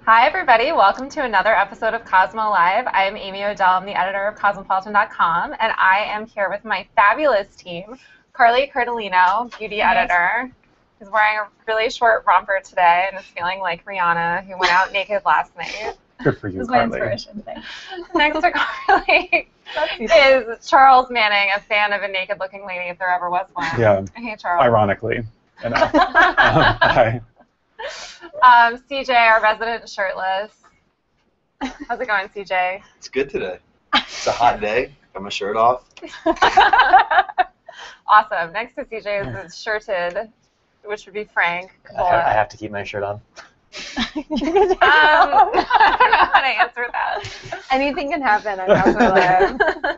Hi, everybody. Welcome to another episode of Cosmo Live. I'm Amy Odell. I'm the editor of Cosmopolitan.com, and I am here with my fabulous team. Carly Cardellino, beauty editor, who's wearing a really short romper today and is feeling like Rihanna, who went out naked last night. Good for you, This is Carly. my inspiration, thanks. Next to Carly is Charles Manning, a fan of a naked-looking lady, if there ever was one. Yeah. Hey, Charles. Ironically. You know. Hi. CJ, our resident shirtless. How's it going, CJ? It's good today. It's a hot day. Got my shirt off. Awesome. Next to CJ is shirted, which would be Frank. I have to keep my shirt on. I don't know how to answer that. Anything can happen on Cosmo Live.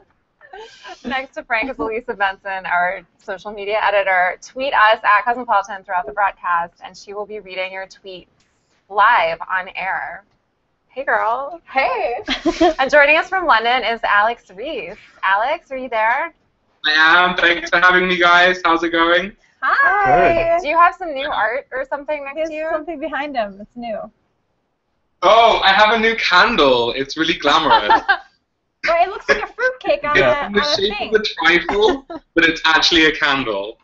Next to Frank is Elisa Benson, our social media editor. Tweet us at Cosmopolitan throughout the broadcast, and she will be reading your tweets live on air. Hey, girl. Hey. And joining us from London is Alex Reese. Alex, are you there? I am. Thanks for having me, guys. How's it going? Hi. Do you have some new art or something next There's to you? something behind him. It's new. Oh, I have a new candle. It's really glamorous. Well, it looks like a fruitcake on, Yeah. In the a shape thing. of a trifle, but it's actually a candle.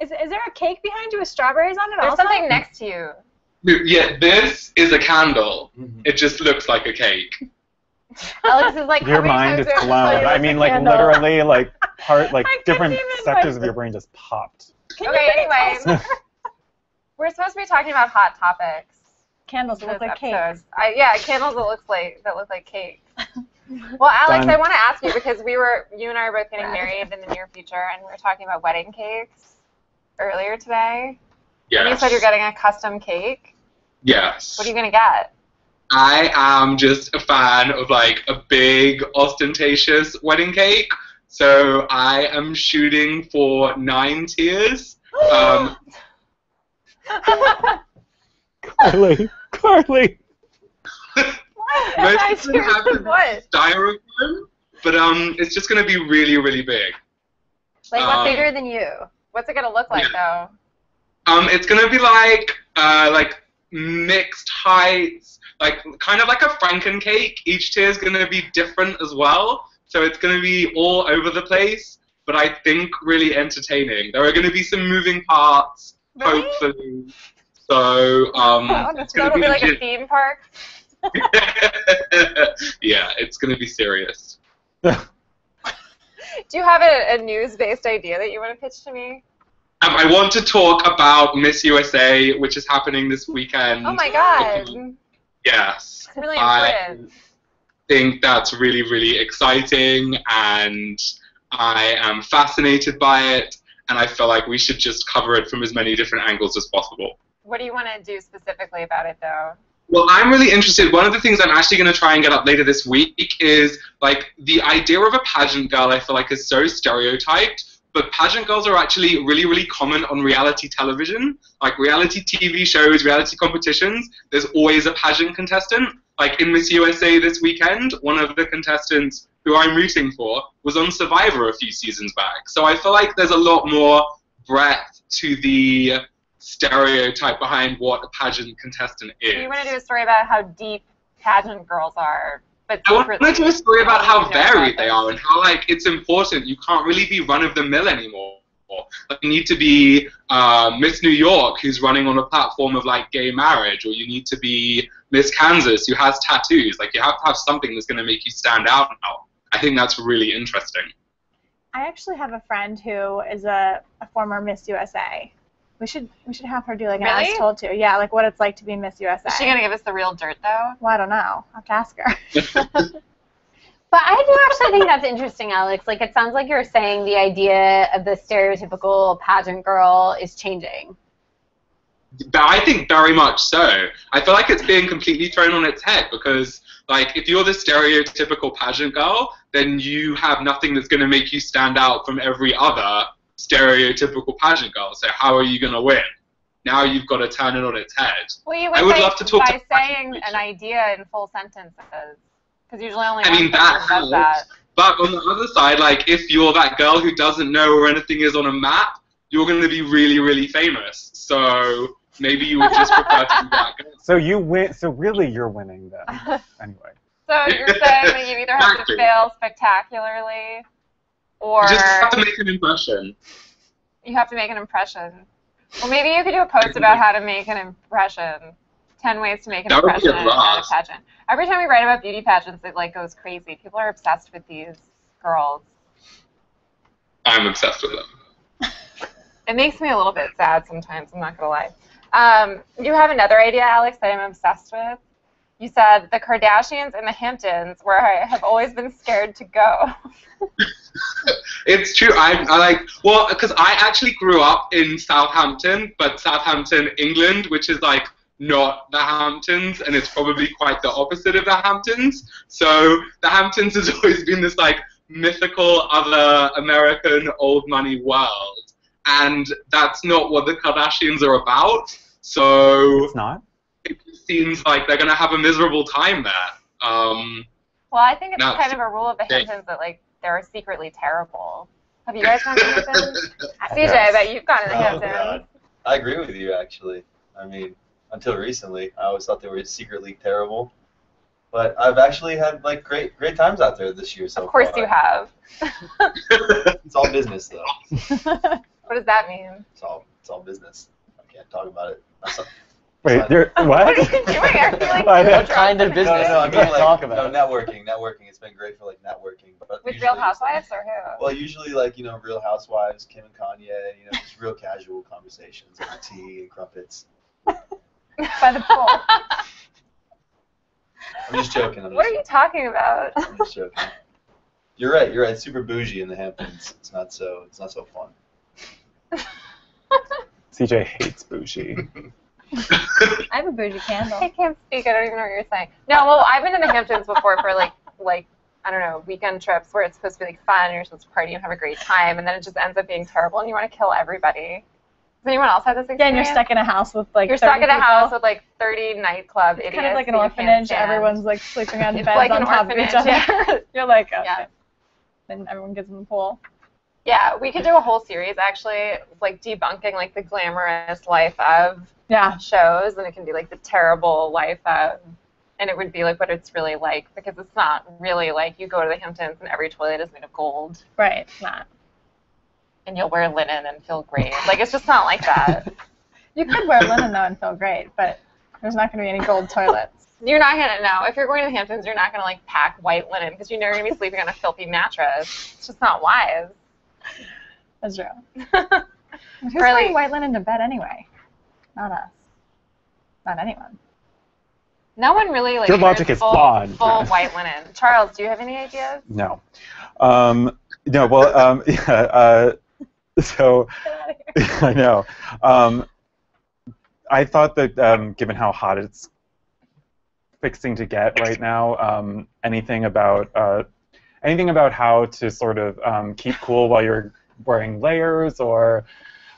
Is there a cake behind you with strawberries on it There's also? something next to you. Yeah, this is a candle. It just looks like a cake. Alex is like, Your how many mind times is do I have to blown. tell you I this mean, is a like, candle? literally, like, different even sectors of my- your brain just popped. Can Okay, you make it anyways. closer? We're supposed to be talking about hot topics. Candles in look this like cake. episode. Yeah, candles that look like cake. Well, Alex, Done. I want to ask you because you and I are both getting married in the near future, and we were talking about wedding cakes earlier today. And you Yes. said you're getting a custom cake. Yes. What are you gonna get? I am just a fan of, like, a big, ostentatious wedding cake. So I am shooting for 9 tiers. Carly. Carly. Most of them have the What? styrofoam, but it's just going to be really, really big. Like, Um, what's bigger than you? What's it gonna look like, though? It's going to be like mixed heights, like kind of like a Franken cake. Each tier is going to be different as well, so it's going to be all over the place, but I think really entertaining. There are going to be some moving parts, Really? hopefully. So it's So going it'll to be like a legit. theme park. Yeah, it's going to be serious. Do you have a news-based idea that you want to pitch to me? I want to talk about Miss USA, which is happening this weekend. Oh my God! Yes. It's really I important. think that's really, really exciting, and I am fascinated by it, and I feel like we should just cover it from as many different angles as possible. What do you want to do specifically about it, though? Well, I'm really interested. One of the things I'm actually going to try and get up later this week is, like, the idea of a pageant girl, I feel like, is so stereotyped, but pageant girls are actually really, really common on reality television. Like, reality TV shows, reality competitions, there's always a pageant contestant. Like, in Miss USA this weekend, one of the contestants who I'm rooting for was on Survivor a few seasons back. So I feel like there's a lot more breadth to the stereotype behind what a pageant contestant is. So you want to do a story about how deep pageant girls are, but I want secretly. to do a story about how you know varied about they them. are and how, like, it's important. You can't really be run-of-the-mill anymore. Like, you need to be Miss New York, who's running on a platform of, like, gay marriage, or you need to be Miss Kansas, who has tattoos. Like, you have to have something that's going to make you stand out now. I think that's really interesting. I actually have a friend who is a former Miss USA. We should have her do like an Really? As Told To. Yeah, like what it's like to be Miss USA. Is she gonna give us the real dirt, though? Well, I don't know. I'll have to ask her. But I do actually think that's interesting, Alex. Like, it sounds like you're saying the idea of the stereotypical pageant girl is changing. But I think very much so. I feel like it's being completely thrown on its head because, like, if you're the stereotypical pageant girl, then you have nothing that's going to make you stand out from every other stereotypical pageant girl. So how are you going to win? Now you've got to turn it on its head. Well, you I would love to talk by to saying an idea in full sentences, because usually only I one mean, person that does helps. that. But on the other side, like, if you're that girl who doesn't know where anything is on a map, you're going to be really, really famous. So maybe you would just prefer to be that girl. So you win. So really, you're winning then. Anyway. So you're saying that you either have to Exactly. fail spectacularly, or You just have to make an impression. you have to make an impression. Well, maybe you could do a post about how to make an impression. 10 ways to make an That would be impression a at a blast. pageant. Every time we write about beauty pageants, it like goes crazy. People are obsessed with these girls. I'm obsessed with them. It makes me a little bit sad sometimes, I'm not going to lie. You have another idea, Alex, that I'm obsessed with. You said the Kardashians and the Hamptons, where I have always been scared to go. It's true. I like, well, because I actually grew up in Southampton, but Southampton, England, which is like not the Hamptons, and it's probably quite the opposite of the Hamptons. So the Hamptons has always been this like mythical other American old money world, and that's not what the Kardashians are about. So It's not. it seems like they're gonna have a miserable time there. Well, I think it's No, kind of a rule of the they- Hamptons that like they're secretly terrible. Have you guys gone to the Hamptons? CJ, I bet you've gone to the Oh, Hamptons. God. I agree with you, actually. I mean, until recently, I always thought they were secretly terrible. But I've actually had like great times out there this year so Of course far. you have. It's all business, though. What does that mean? It's all business. I can't talk about it. That's not- Wait, What? you're what? What are you doing? I feel like I know. What kind of business? No, I You mean can't like talk about no, networking. It's been great for like networking. But with usually, Real Housewives or who? Well, usually like Real Housewives, Kim and Kanye. Just real casual conversations over tea and crumpets. By the pool. I'm just joking. What are you talking about? I'm just joking. You're right. It's super bougie in the Hamptons. It's not so fun. CJ hates bougie. I have a bougie candle. I can't speak. I don't even know what you're saying. No, well, I've been in the Hamptons before for like I don't know, weekend trips where it's supposed to be like fun and you're supposed to party and have a great time, and then it just ends up being terrible and you want to kill everybody. Has anyone else had this experience? Yeah, and you're stuck in a house with like You're 30 stuck in a people. house with like 30 nightclub idiots. It's kind of like an that you can't orphanage. stand. Everyone's like sleeping on It's beds like on an top of each other. orphanage, yeah. You're like, okay. Yeah. Then everyone gets in the pool. Yeah, we could do a whole series actually, like debunking like the glamorous life of Yeah. shows, and it can be like the terrible life of, and it would be like what it's really like, because it's not really like you go to the Hamptons and every toilet is made of gold Right. It's not. and you'll wear linen and feel great. Like it's just not like that. You could wear linen though and feel great, but there's not going to be any gold toilets. You're not gonna know if you're going to the Hamptons. You're not gonna like pack white linen because you know you're gonna be sleeping on a filthy mattress. It's just not wise. That's true. Who's Really? wearing white linen to bed anyway? Not us. Not anyone. No one really like Your logic wears is flawed. full white linen. Charles, do you have any ideas? No. No. Well. Yeah. So. I know. I thought that given how hot it's fixing to get right now, anything about how to sort of keep cool while you're wearing layers, or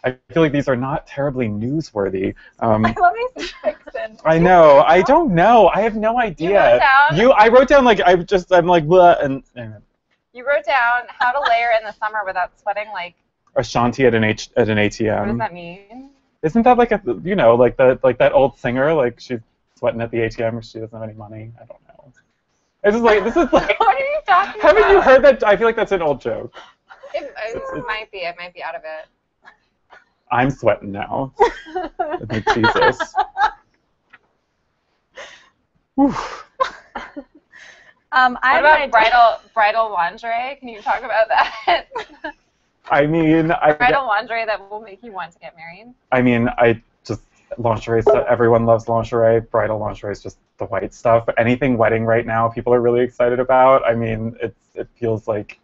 I feel like these are not terribly newsworthy. I love these fixin'. I know. I don't know. I have no idea. You wrote down? I wrote down like I'm like blah, and You wrote down how to layer in the summer without sweating. Like, Ashanti at an what does ATM. that mean? Isn't that like like that old singer, like she's sweating at the ATM or she doesn't have any money? I don't know. This is like What are you talking about? haven't you heard that? I feel like that's an old joke. It might be. It might be out of it. I'm sweating now. Like, Jesus. Whew. I What have about an idea. bridal lingerie? Can you talk about that? I mean, Bridal lingerie that will make you want to get married. I just lingerie stuff. Everyone loves lingerie. Bridal lingerie is just the white stuff. Anything wedding right now, people are really excited about. I mean, it feels like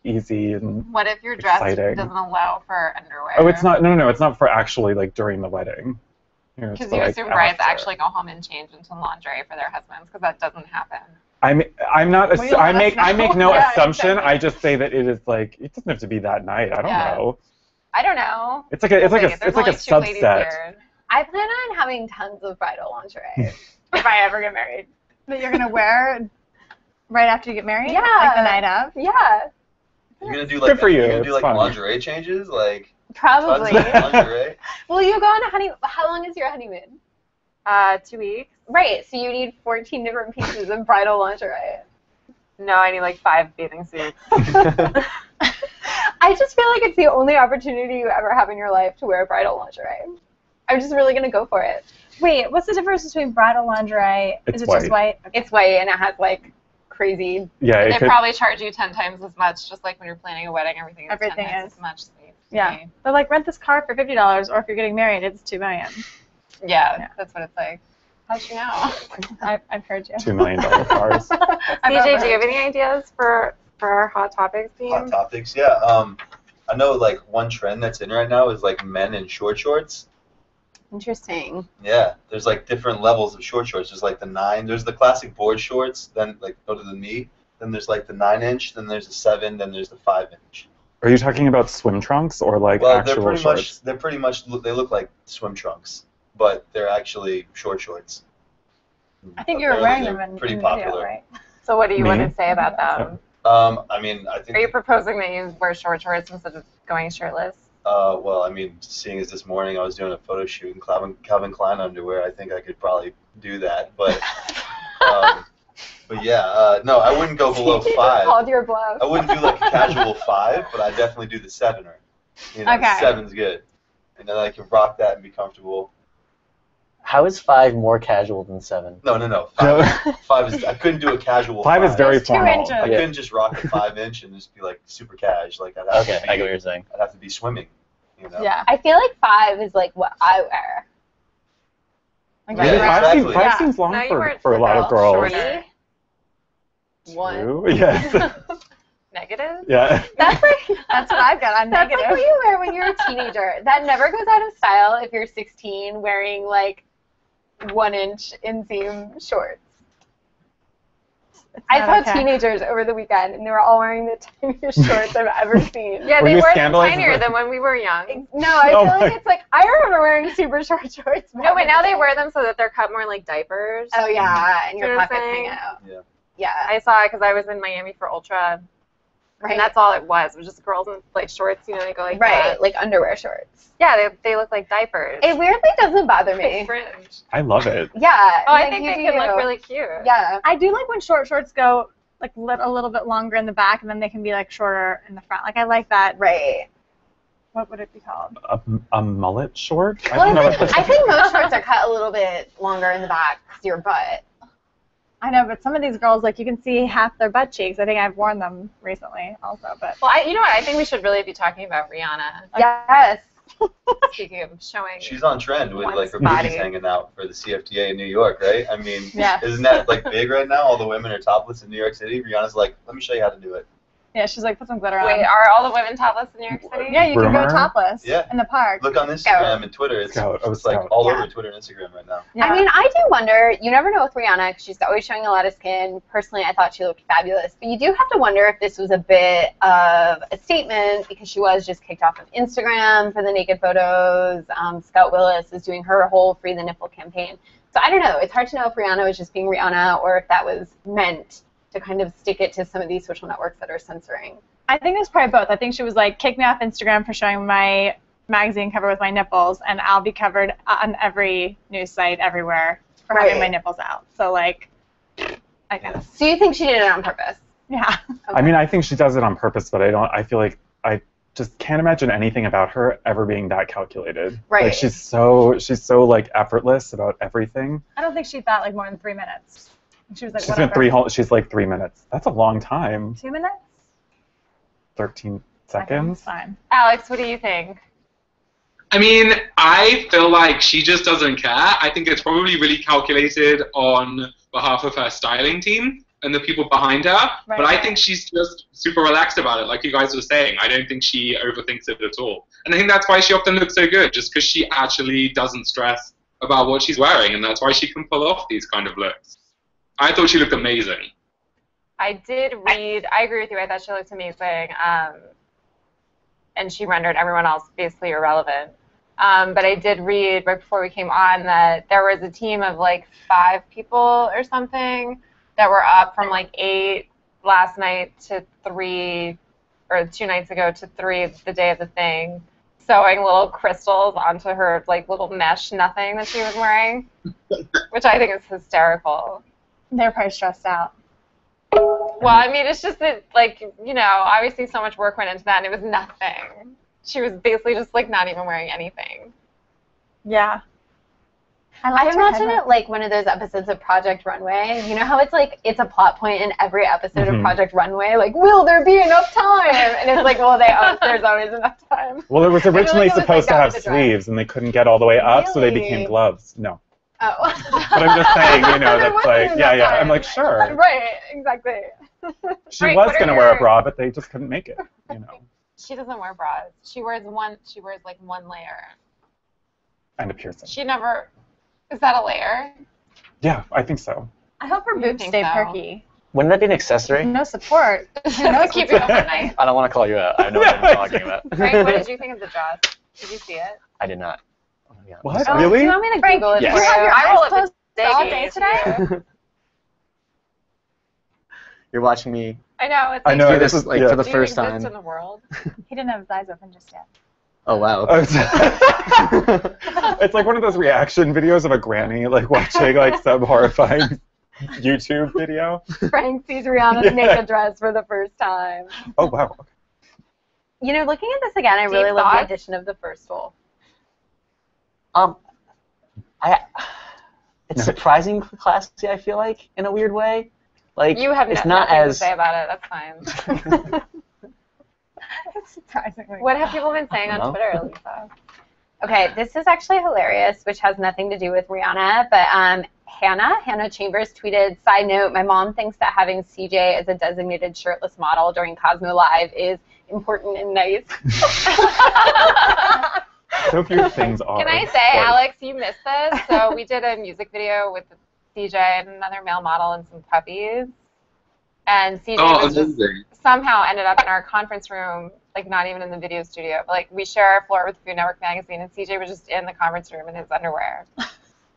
easy and. What if your dress Exciting. doesn't allow for underwear? Oh, it's not. No. It's not for actually like during the wedding. You know, it's Because for, you like, assume brides after. actually go home and change into lingerie for their husbands, because that doesn't happen. I'm not. Will you let us I make know? no Yeah, assumption. exactly. I just say that it is like it doesn't have to be that night. I don't Yeah. know. I don't know. It's like a There's it's like a only two ladies subset. here. I plan on having tons of bridal lingerie. If I ever get married. That you're going to wear right after you get married? Yeah. Like the night of? Yeah. You're gonna do Good for you, You're gonna do it's like fun. lingerie changes, like. Probably. Tons of lingerie. Well, you go on a honeymoon. How long is your honeymoon? 2 weeks. Right, so you need 14 different pieces of bridal lingerie. No, I need like 5 bathing suits. I just feel like it's the only opportunity you ever have in your life to wear bridal lingerie. I'm just really going to go for it. Wait, what's the difference between bridal lingerie? It's Is it just white? It's white and it has like crazy. Yeah, They probably charge you 10 times as much, just like when you're planning a wedding, everything is 10 Everything times is. as much. Yeah. They're like, rent this car for $50, or if you're getting married, it's $2 million. Yeah, that's what it's like. How'd you know? I've heard you. $2 million cars. CJ, do you have any ideas for our hot topics theme? Hot topics, yeah. I know like one trend that's in right now is like men in short shorts. Interesting. Yeah, there's like different levels of short shorts. There's like the 9. There's the classic board shorts. Then like go to the knee. Then there's like the 9-inch. Then there's the 7. Then there's the 5-inch. Are you talking about swim trunks or like Well, actual shorts? they're pretty much they look like swim trunks, but they're actually short shorts. I think you were Apparently wearing them they're pretty in the video, popular. right? So what do you Me? want to say about them? I mean, I think. Are you proposing that you wear short shorts instead of going shirtless? Well, I mean, seeing as this morning I was doing a photo shoot in Calvin Klein underwear, I think I could probably do that. But, yeah, no, I wouldn't go below 5. Called your bluff. I wouldn't do like a casual 5, but I definitely do the 7er. You know, Okay. 7's good, and then I can rock that and be comfortable. How is 5 more casual than 7? No. 5 is. I couldn't do a casual. 5 is very It's 2 formal. inches. I Yeah. couldn't just rock a 5-inch and just be like super cash. Like I'd have Okay, to be, I get what you're saying. I'd have to be swimming. You know. Yeah. I feel like 5 is like what I wear. Like Yeah, Really? exactly. Five Yeah. seems long No, you for weren't a lot of girl. girls. Shorter. 1. 2? Yes. Negative? Yeah. That's like That's what I've got. I'm that's negative. like what you wear when you're a teenager. That never goes out of style if you're 16 wearing like 1-inch inseam shorts. I not saw okay. teenagers over the weekend and they were all wearing the tiniest shorts I've ever seen. Yeah, Were they you were scandalized? tinier than when we were young. No, I Oh feel like my- it's like I remember wearing super short shorts. No, but now they wear them so that they're cut more like diapers. Oh yeah, and You know your what I'm pockets saying? hang out. Yeah. Yeah. I saw it because I was in Miami for Ultra, Right. and that's all it was. It was just girls in like shorts, you know, they go like right, that. like underwear shorts. Yeah, they look like diapers. It weirdly doesn't bother me. It's fringe. I love it. Yeah. Oh, I like, think you they do can look you. really cute. Yeah. I do like when short shorts go like a little bit longer in the back, and then they can be like shorter in the front. Like I like that. Right. What would it be called? A mullet short? Well, I think most shorts are cut a little bit longer in the back because your butt. I know, but some of these girls, like you can see half their butt cheeks. I think I've worn them recently, also. But Well, you know what? I think we should really be talking about Rihanna. Yes. Speaking of showing. She's on trend with One's like her body. boobies hanging out for the CFDA in New York, right? I mean, Yeah. isn't that like big right now? All the women are topless in New York City. Rihanna's like, let me show you how to do it. yeah, she's like put some glitter on. Wait, are all the women topless in New York City? Yeah, you can Rumor? go topless Yeah. in the park. Look on Instagram and Twitter. It's, Scout. Oh, it's like Scout. all Yeah. over Twitter and Instagram right now. Yeah. I mean, I do wonder, you never know with Rihanna because she's always showing a lot of skin. Personally, I thought she looked fabulous. But you do have to wonder if this was a bit of a statement because she was just kicked off of Instagram for the naked photos. Scout Willis is doing her whole Free the Nipple campaign. So I don't know. It's hard to know if Rihanna was just being Rihanna or if that was meant to kind of stick it to some of these social networks that are censoring. I think it was probably both. I think she was like, kick me off Instagram for showing my magazine cover with my nipples, and I'll be covered on every news site everywhere for having my nipples out. So like, I guess. So you think she did it on purpose? Yeah. I mean, I think she does it on purpose, but I feel like I just can't imagine anything about her ever being that calculated. Right. Like she's so like effortless about everything. I don't think she thought like more than 3 minutes. She was like, She's whatever. she's like 3 minutes. That's a long time. 2 minutes? 13 seconds. Fine. Alex, what do you think? I mean, I feel like she just doesn't care. I think it's probably really calculated on behalf of her styling team and the people behind her. Right. But I think she's just super relaxed about it, like you guys were saying. I don't think she overthinks it at all. And I think that's why she often looks so good, just because she actually doesn't stress about what she's wearing, and that's why she can pull off these kind of looks. I thought she looked amazing. I did read, I agree with you, I thought she looked amazing, and she rendered everyone else basically irrelevant. But I did read right before we came on that there was a team of like 5 people or something that were up from like 8 last night to 3, or 2 nights ago to 3 the day of the thing, sewing little crystals onto her like little mesh nothing that she was wearing, which I think is hysterical. They're probably stressed out. Well, I mean, it's just that, like, you know, obviously so much work went into that, and it was nothing. She was basically just, like, not even wearing anything. Yeah. I imagine it like one of those episodes of Project Runway. You know how it's like, it's a plot point in every episode of Project Runway? Like, will there be enough time? And it's like, well, there's always enough time. Well, it was originally supposed to have with the dress. sleeves, and they couldn't get all the way up, so they Really? became gloves. No. Oh. But I'm just saying, you know, There that's wasn't like, enough yeah. time. I'm like, sure. Right, exactly. She Right, was what are going to wear a your- bra, but they just couldn't make it, you know. She doesn't wear bras. She wears like one layer. And a piercing. She never, is that a layer? Yeah, I think so. I hope her You boobs think stay so? perky. Wouldn't that be an accessory? No support. Keep it up at night. I don't want to call you out. I know what I'm talking about. Frank, what did you think of the dress? Did you see it? I did not. Oh, yeah. What? Oh, Really? Do you want me to Frank, Google it yes. for you? You have your I eyes will closed all day today. You're watching me. I know. It's I like, know. do this this is like yeah. for the do you first exist time. in the world? He didn't have his eyes open just yet. Oh wow. Oh, it's like one of those reaction videos of a granny like watching like some horrifying YouTube video. Frank sees Rihanna's naked dress for the first time. Oh wow. You know, looking at this again, I really love the thoughts? addition of the first hole. It's surprisingly classy. I feel like in a weird way. Like You have it's nothing not to as. say about it. That's fine. Surprisingly. What have people been saying on No. Twitter, Lisa? Okay, this is actually hilarious, which has nothing to do with Rihanna, but Hannah Chambers tweeted, side note, my mom thinks that having CJ as a designated shirtless model during Cosmo Live is important and nice. So few things are. Can I say, Alex, you missed this? So we did a music video with CJ and another male model and some puppies. And CJ was just somehow ended up in our conference room, like not even in the video studio. But like we share our floor with Food Network magazine, and CJ was just in the conference room in his underwear.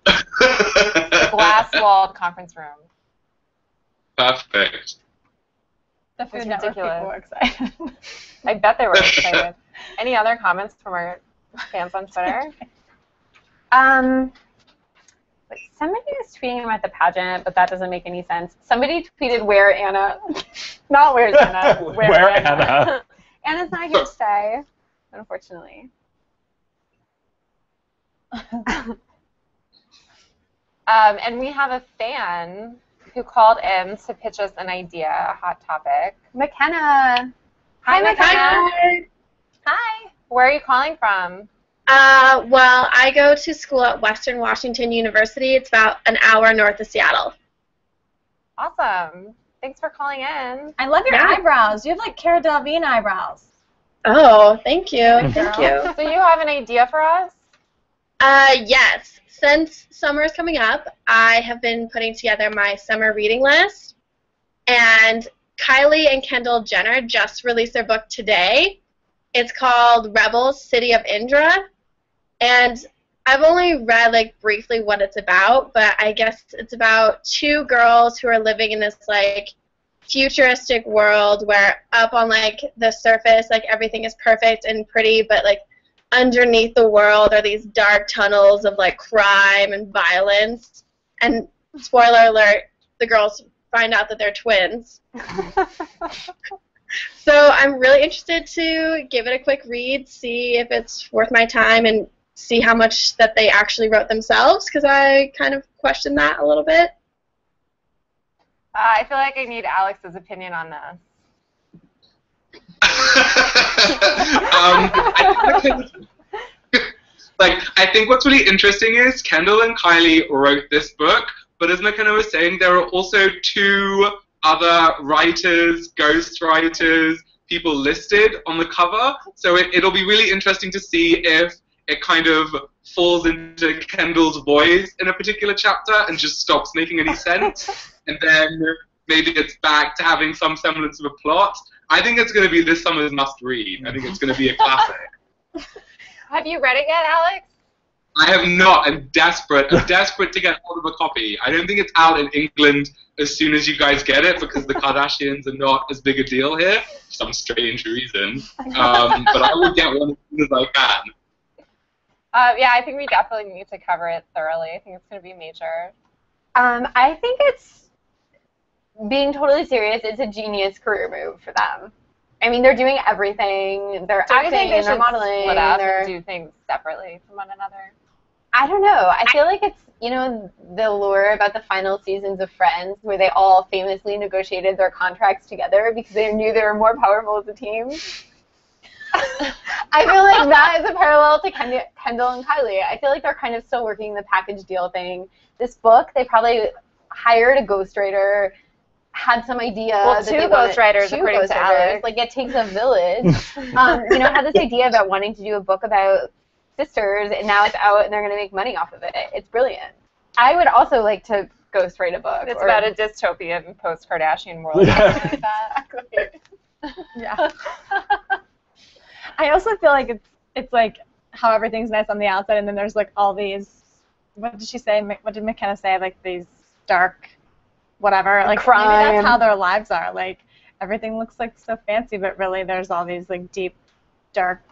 Glass-walled conference room. Perfect. The It's Food Network people ridiculous. were excited. I bet they were excited. Any other comments from our fans on Twitter? Somebody was tweeting about the pageant, but that doesn't make any sense. Somebody tweeted, where Anna? Not where's Anna. Where Anna? Anna's not here to stay, unfortunately. And we have a fan who called in to pitch us an idea, a hot topic. McKenna. Hi, McKenna. Hi. Where are you calling from? Well, I go to school at Western Washington University. It's about an hour north of Seattle. Awesome. Thanks for calling in. I love your eyebrows. You have like Cara Delevingne eyebrows. Oh, thank you. Thank you. So you have an idea for us? Yes. Since summer is coming up, I have been putting together my summer reading list. And Kylie and Kendall Jenner just released their book today. It's called Rebels, City of Indra. And I've only read like briefly what it's about, but I guess it's about two girls who are living in this like futuristic world where up on like the surface like everything is perfect and pretty, but like underneath the world are these dark tunnels of like crime and violence. And spoiler alert, the girls find out that they're twins. So I'm really interested to give it a quick read, see if it's worth my time, and see how much that they actually wrote themselves, because I kind of question that a little bit. I feel like I need Alex's opinion on this. I think what's really interesting is Kendall and Kylie wrote this book, but as McKenna was saying, there are also two other writers, ghost writers, people listed on the cover. So it'll be really interesting to see if it kind of falls into Kendall's voice in a particular chapter and just stops making any sense. And then maybe it's back to having some semblance of a plot. I think it's going to be this summer's must-read. I think it's going to be a classic. Have you read it yet, Alex? I have not. I'm desperate. I'm desperate to get hold of a copy. I don't think it's out in England as soon as you guys get it because the Kardashians are not as big a deal here for some strange reason. But I will get one as soon as I can. Yeah, I think we definitely need to cover it thoroughly. I think it's going to be major. I think it's, being totally serious, it's a genius career move for them. I mean, they're doing everything. They're Do you acting think they and they're should modeling. split up They're, and do things separately from one another? I don't know. I feel like it's, you know, the lure about the final seasons of Friends where they all famously negotiated their contracts together because they knew they were more powerful as a team. I feel like that is a parallel to Kendall and Kylie. I feel like they're kind of still working the package deal thing. This book, they probably hired a ghostwriter, had some idea. Well, two ghostwriters, according to Alex. Like, it takes a village. You know, had this idea about wanting to do a book about sisters, and now it's out, and they're going to make money off of it. It's brilliant. I would also like to ghostwrite a book. It's about a dystopian post-Kardashian world. Exactly. Yeah. I also feel like it's like how everything's nice on the outside, and then there's like all these. What did she say? What did McKenna say? Like these dark, whatever. Like crime. Maybe that's how their lives are. Like everything looks like so fancy, but really there's all these like deep, dark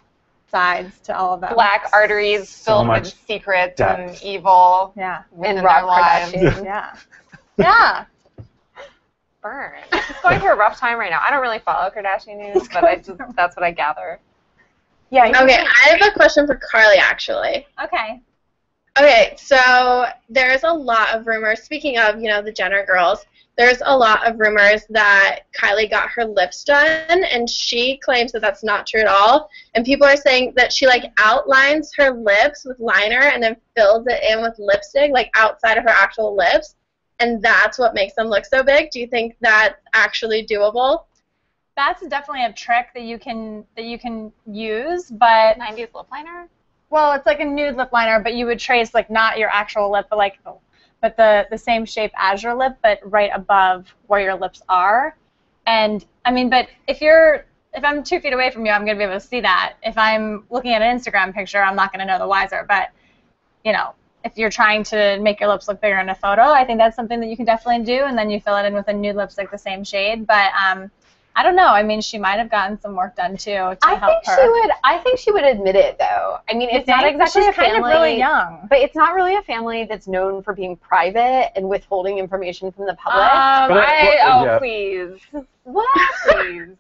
sides to all of them. Black arteries filled with secrets depth. and evil. Yeah. Within And Rob their lives. Kardashian. Yeah. Yeah. Burn. She's going through a rough time right now. I don't really follow Kardashian news, but that's what I gather. Yeah. Okay, I have a question for Carly, actually. Okay. Okay, so there's a lot of rumors. Speaking of, you know, the Jenner girls, there's a lot of rumors that Kylie got her lips done, and she claims that that's not true at all. And people are saying that she, like, outlines her lips with liner and then fills it in with lipstick, like, outside of her actual lips, and that's what makes them look so big. Do you think that's actually doable? That's definitely a trick that you can use, but 90s lip liner? well, it's like a nude lip liner, but you would trace like not your actual lip, but like the same shape as your lip, but right above where your lips are. And I mean, but if I'm 2 feet away from you, I'm gonna be able to see that. If I'm looking at an Instagram picture, I'm not gonna know the wiser. But you know, if you're trying to make your lips look bigger in a photo, I think that's something that you can definitely do, and then you fill it in with a nude lipstick the same shade. But I don't know. I mean, she might have gotten some work done too to help her. I think she would admit it, though. I mean, it's not exactly She's a family. kind of really young. But it's not really a family that's known for being private and withholding information from the public. Please. What? Please.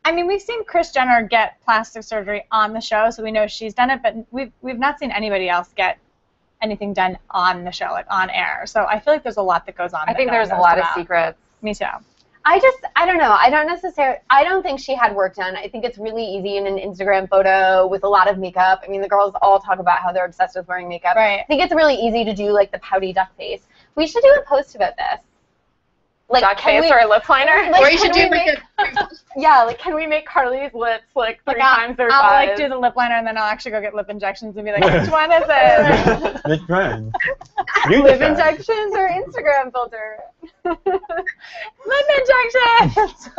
I mean, we've seen Kris Jenner get plastic surgery on the show, so we know she's done it, but we've not seen anybody else get anything done on the show, like on air. So I feel like there's a lot that goes on. I think there's a lot of secrets. Me too. I don't know. I don't think she had work done. I think it's really easy in an Instagram photo with a lot of makeup. I mean, the girls all talk about how they're obsessed with wearing makeup. Right. I think it's really easy to do, like, the pouty duck face. We should do a post about this. Like, Duck face or a lip liner? Like, Or you should do like can we make Carly's lips, like, three times their I'll size? like do the lip liner, and then I'll actually go get lip injections and be like, which one is it? Make friends. Lip injections or Instagram filter? Lip injections!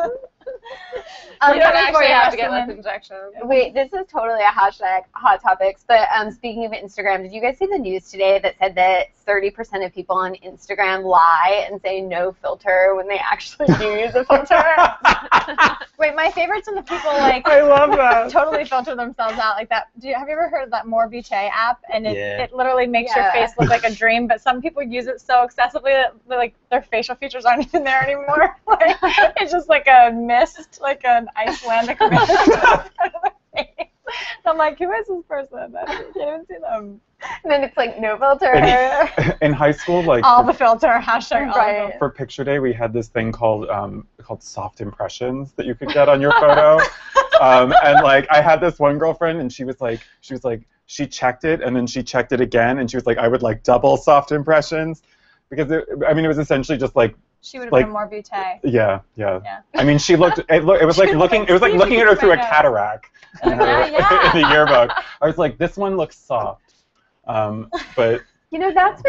You don't actually have to get lip injections. Wait, this is totally a hashtag hot topics, but speaking of Instagram, did you guys see the news today that said that 30% of people on Instagram lie and say no filter when they actually use a filter? Wait, my favorites are the people like I love that. totally filter themselves out like that. Have you ever heard of that More Beauté app? And it literally makes your face look like a dream, but some people use it so excessively that like their facial features aren't even there anymore. Like, it's just like a mist, like an Icelandic mist. I'm like, who is this person? I can't even see them. And then it's like no filter. In high school, like All the filter, hashtag all the filter. for picture day, we had this thing called soft impressions that you could get on your photo. And like I had this one girlfriend, and she was like she checked it, and then she checked it again, and she was like, I would like double soft impressions, because it was essentially just like. She would have like, been More Beauté. Yeah. I mean, she looked. It was like looking. It was like looking at her through a cataract in the yearbook. I was like, this one looks soft, but You know, that's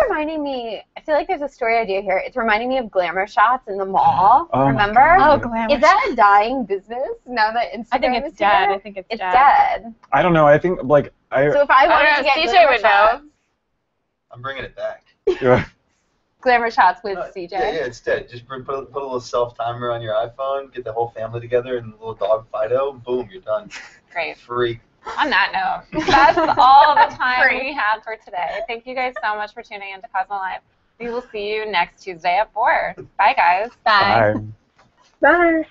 reminding me. I feel like there's a story idea here. It's reminding me of glamour shots in the mall. Oh my Remember? God. Oh, glamour. Is that a dying business now that Instagram I think it's is dead. here? I think it's It's dead. dead. I don't know. I think like So if I wanted know, to get CJ glamour would know. shots, I'm bringing it back. Glamour shots with No, CJ. Yeah, it's dead. Just put a little self timer on your iPhone, get the whole family together, and a little dog Fido. Boom, you're done. Great. Free. On that note, that's all the time we have for today. Thank you guys so much for tuning in to Cosmo Live. We will see you next Tuesday at 4. Bye, guys. Bye. Bye. Bye.